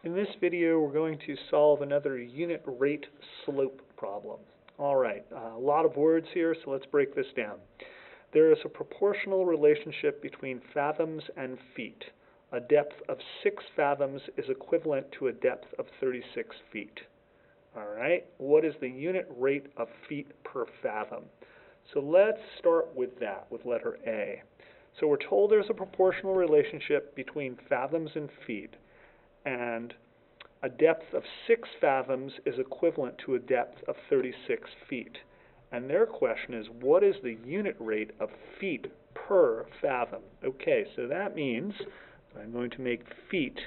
In this video, we're going to solve another unit rate slope problem. All right, a lot of words here, so let's break this down. There is a proportional relationship between fathoms and feet. A depth of 6 fathoms is equivalent to a depth of 36 feet. All right, what is the unit rate of feet per fathom? So let's start with that, with letter A. So we're told there's a proportional relationship between fathoms and feet, and a depth of 6 fathoms is equivalent to a depth of 36 feet. And their question is, what is the unit rate of feet per fathom? Okay, so that means I'm going to make feet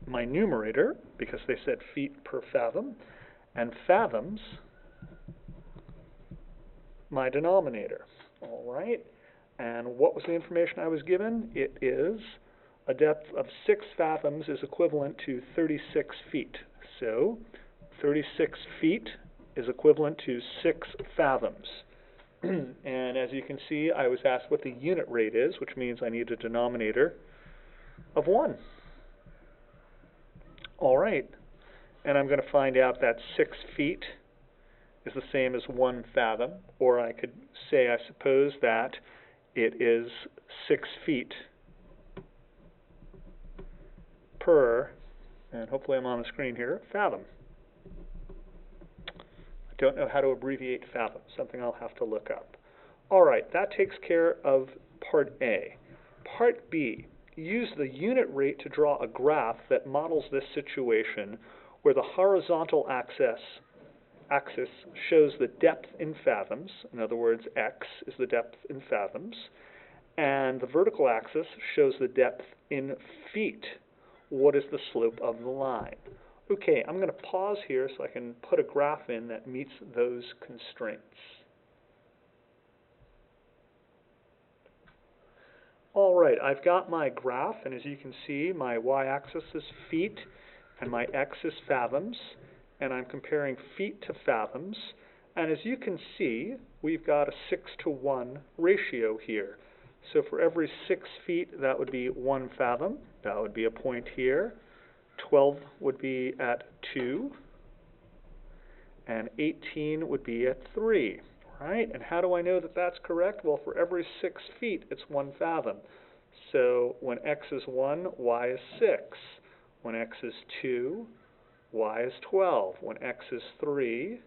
my numerator, because they said feet per fathom, and fathoms my denominator. All right, and what was the information I was given? It is a depth of 6 fathoms is equivalent to 36 feet. So 36 feet is equivalent to 6 fathoms. And as you can see, I was asked what the unit rate is, which means I need a denominator of 1. All right, and I'm going to find out that 6 feet is the same as 1 fathom, or I could say, I suppose, that it is 6 feet per, and hopefully I'm on the screen here, fathom. I don't know how to abbreviate fathom, something I'll have to look up. All right, that takes care of part A. Part B, use the unit rate to draw a graph that models this situation where the horizontal axis shows the depth in fathoms. In other words, x is the depth in fathoms, and the vertical axis shows the depth in feet. What is the slope of the line? Okay, I'm going to pause here so I can put a graph in that meets those constraints. All right, I've got my graph, and as you can see, my y-axis is feet, and my x is fathoms, and I'm comparing feet to fathoms. And as you can see, we've got a 6-to-1 ratio here. So for every 6 feet, that would be 1 fathom. That would be a point here. 12 would be at 2. And 18 would be at 3. Right? And how do I know that that's correct? Well, for every 6 feet, it's 1 fathom. So when x is 1, y is 6. When x is 2, y is 12. When x is 3,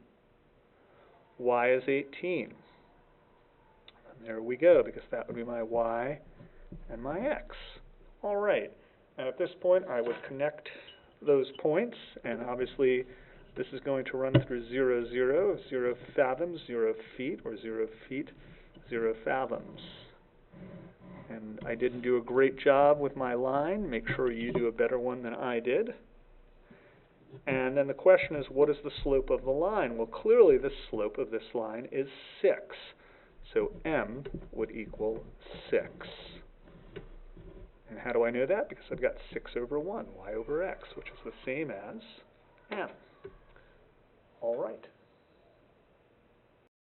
y is 18. And there we go, because that would be my y and my x. All right. And at this point, I would connect those points, and obviously this is going to run through 0, 0, 0 fathoms, 0 feet, or 0 feet, 0 fathoms. And I didn't do a great job with my line. Make sure you do a better one than I did. And then the question is, what is the slope of the line? Well, clearly the slope of this line is 6. So m would equal 6. And how do I know that? Because I've got 6 over 1, y over x, which is the same as m. All right.